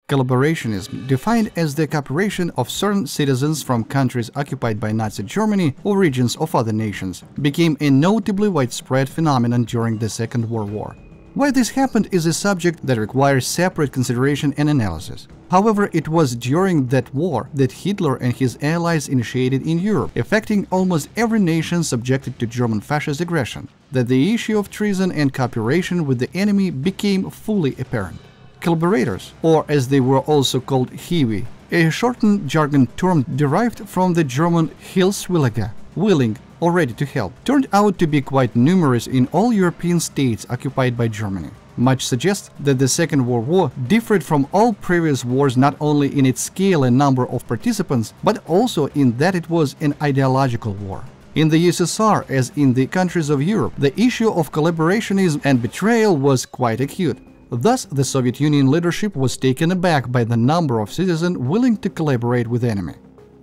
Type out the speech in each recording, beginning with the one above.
Collaborationism, defined as the cooperation of certain citizens from countries occupied by Nazi Germany or regions of other nations, became a notably widespread phenomenon during the Second World War. Why this happened is a subject that requires separate consideration and analysis. However, it was during that war that Hitler and his allies initiated in Europe, affecting almost every nation subjected to German fascist aggression, that the issue of treason and cooperation with the enemy became fully apparent. Collaborators, or as they were also called Hiwi, a shortened jargon term derived from the German Hilfswillige, willing or ready to help, turned out to be quite numerous in all European states occupied by Germany. Much suggests that the Second World War differed from all previous wars not only in its scale and number of participants, but also in that it was an ideological war. In the USSR, as in the countries of Europe, the issue of collaborationism and betrayal was quite acute. Thus, the Soviet Union leadership was taken aback by the number of citizens willing to collaborate with the enemy.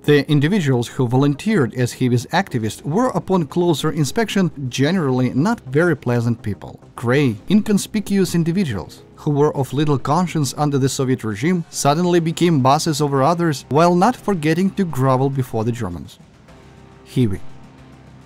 The individuals who volunteered as Hiwi's activists were, upon closer inspection, generally not very pleasant people. Gray, inconspicuous individuals, who were of little conscience under the Soviet regime, suddenly became bosses over others, while not forgetting to grovel before the Germans. Hiwi.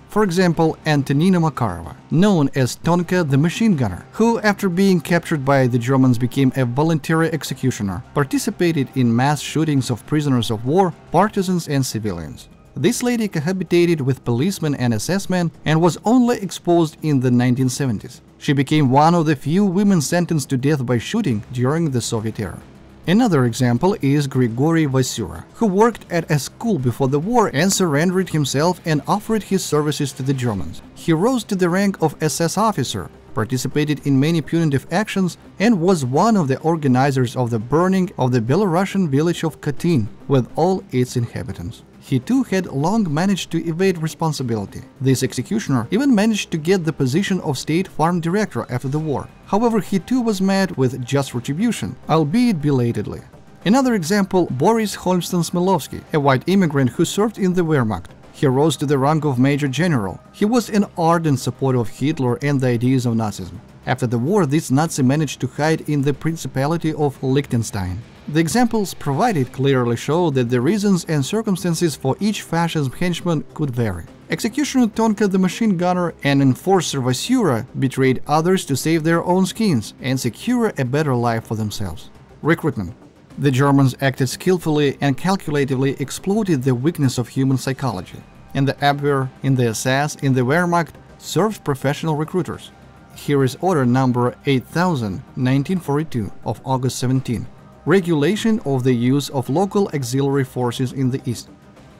For example, Antonina Makarova, known as Tonka the Machine Gunner, who, after being captured by the Germans, became a voluntary executioner, participated in mass shootings of prisoners of war, partisans and civilians. This lady cohabitated with policemen and SS men and was only exposed in the 1970s. She became one of the few women sentenced to death by shooting during the Soviet era. Another example is Grigory Vasura, who worked at a school before the war and surrendered himself and offered his services to the Germans. He rose to the rank of SS officer, participated in many punitive actions, and was one of the organizers of the burning of the Belarusian village of Katyn with all its inhabitants. He too had long managed to evade responsibility. This executioner even managed to get the position of state farm director after the war. However, he too was met with just retribution, albeit belatedly. Another example, Boris Holmsten-Smilovsky, a white immigrant who served in the Wehrmacht. He rose to the rank of Major General. He was an ardent supporter of Hitler and the ideas of Nazism. After the war, this Nazi managed to hide in the Principality of Liechtenstein. The examples provided clearly show that the reasons and circumstances for each fascist henchman could vary. Executioner Tonka the Machine Gunner and enforcer Vasura betrayed others to save their own skins and secure a better life for themselves. Recruitment. The Germans acted skillfully and calculatively exploited the weakness of human psychology. In the Abwehr, in the SS, in the Wehrmacht served professional recruiters. Here is Order number 8000-1942 of August 17. Regulation of the use of local auxiliary forces in the East.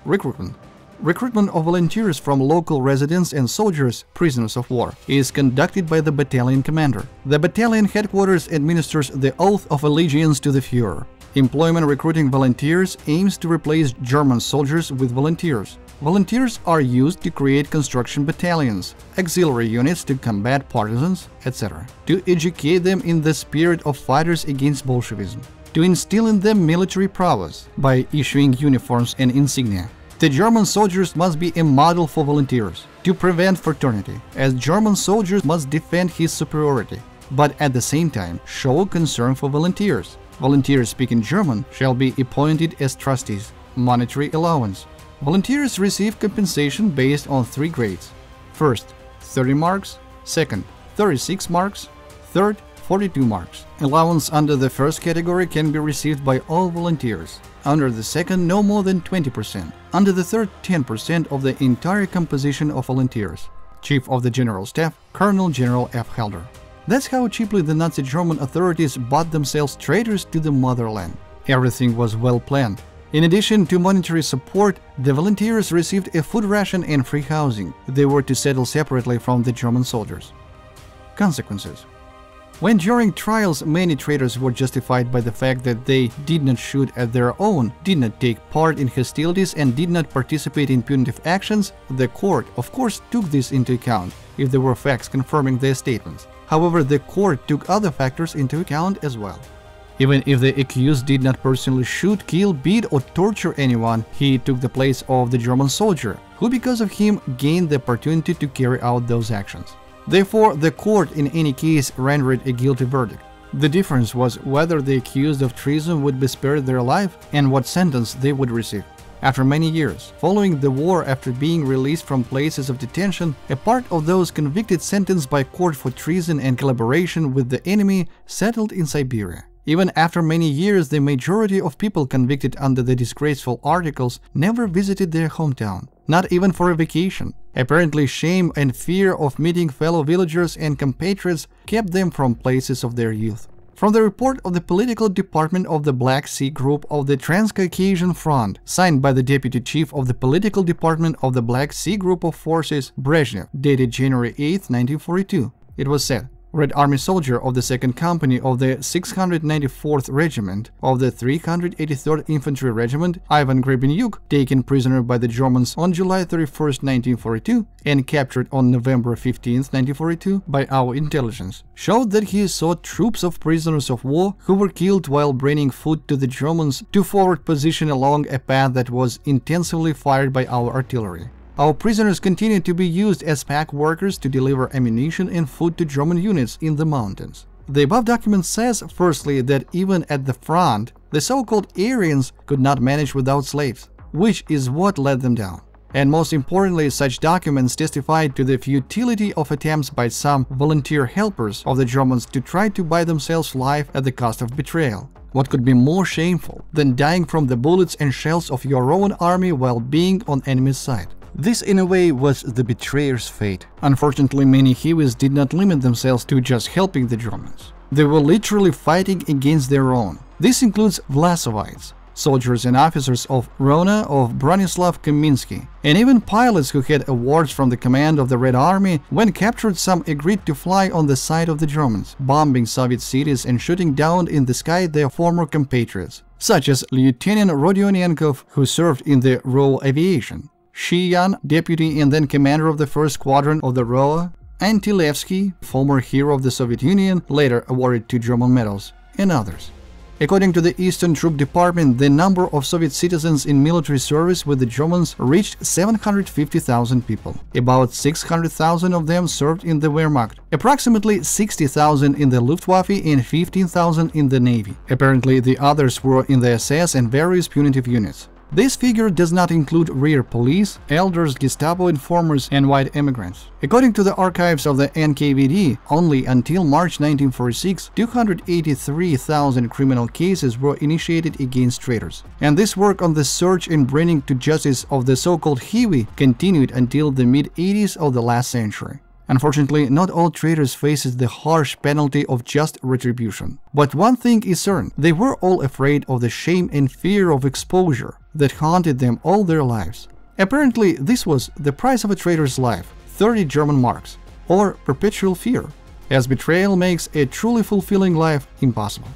Recruitment. Recruitment of volunteers from local residents and soldiers, prisoners of war, is conducted by the battalion commander. The battalion headquarters administers the oath of allegiance to the Führer. Employment recruiting volunteers aims to replace German soldiers with volunteers. Volunteers are used to create construction battalions, auxiliary units to combat partisans, etc., to educate them in the spirit of fighters against Bolshevism, to instill in them military prowess by issuing uniforms and insignia. The German soldiers must be a model for volunteers, to prevent fraternity, as German soldiers must defend his superiority, but at the same time show concern for volunteers. Volunteers speaking German shall be appointed as trustees. Monetary allowance. Volunteers receive compensation based on 3 grades. First, 30 marks. Second, 36 marks. Third, 42 marks. Allowance under the first category can be received by all volunteers. Under the second, no more than 20%. Under the third, 10% of the entire composition of volunteers. Chief of the General Staff, Colonel General F. Helder. That's how cheaply the Nazi German authorities bought themselves traitors to the motherland. Everything was well planned. In addition to monetary support, the volunteers received a food ration and free housing. They were to settle separately from the German soldiers. Consequences. When during trials many traitors were justified by the fact that they did not shoot at their own, did not take part in hostilities and did not participate in punitive actions, the court, of course, took this into account, if there were facts confirming their statements. However, the court took other factors into account as well. Even if the accused did not personally shoot, kill, beat or torture anyone, he took the place of the German soldier, who because of him gained the opportunity to carry out those actions. Therefore, the court in any case rendered a guilty verdict. The difference was whether the accused of treason would be spared their life and what sentence they would receive. After many years, following the war, after being released from places of detention, a part of those convicted sentenced by court for treason and collaboration with the enemy settled in Siberia. Even after many years, the majority of people convicted under the disgraceful articles never visited their hometown, not even for a vacation. Apparently, shame and fear of meeting fellow villagers and compatriots kept them from places of their youth. From the report of the political department of the Black Sea Group of the Transcaucasian Front, signed by the deputy chief of the political department of the Black Sea Group of Forces, Brezhnev, dated January 8, 1942, it was said, Red Army soldier of the 2nd Company of the 694th Regiment of the 383rd Infantry Regiment, Ivan Grebenyuk, taken prisoner by the Germans on July 31, 1942, and captured on November 15, 1942, by our intelligence, showed that he saw troops of prisoners of war who were killed while bringing food to the Germans to forward position along a path that was intensively fired by our artillery. Our prisoners continued to be used as pack workers to deliver ammunition and food to German units in the mountains. The above document says, firstly, that even at the front, the so-called Aryans could not manage without slaves, which is what let them down. And most importantly, such documents testified to the futility of attempts by some volunteer helpers of the Germans to try to buy themselves life at the cost of betrayal. What could be more shameful than dying from the bullets and shells of your own army while being on enemy's side? This, in a way, was the betrayer's fate. Unfortunately, many Hiwis did not limit themselves to just helping the Germans. They were literally fighting against their own. This includes Vlasovites, soldiers and officers of Rona, of Bronislav Kaminsky, and even pilots who had awards from the command of the Red Army. When captured, some agreed to fly on the side of the Germans, bombing Soviet cities and shooting down in the sky their former compatriots, such as Lieutenant Rodionenkov, who served in the Royal Aviation, Shiyan, deputy and then commander of the 1st Squadron of the ROA, and Tilevsky, former hero of the Soviet Union, later awarded 2 German medals, and others. According to the Eastern Troop Department, the number of Soviet citizens in military service with the Germans reached 750,000 people. About 600,000 of them served in the Wehrmacht, approximately 60,000 in the Luftwaffe and 15,000 in the Navy. Apparently, the others were in the SS and various punitive units. This figure does not include rear police, elders, Gestapo informers, and white immigrants. According to the archives of the NKVD, only until March 1946, 283,000 criminal cases were initiated against traitors. And this work on the search and bringing to justice of the so-called Hiwi continued until the mid-80s of the last century. Unfortunately, not all traitors faced the harsh penalty of just retribution. But one thing is certain, they were all afraid of the shame and fear of exposure that haunted them all their lives. Apparently, this was the price of a traitor's life, 30 German marks, or perpetual fear, as betrayal makes a truly fulfilling life impossible.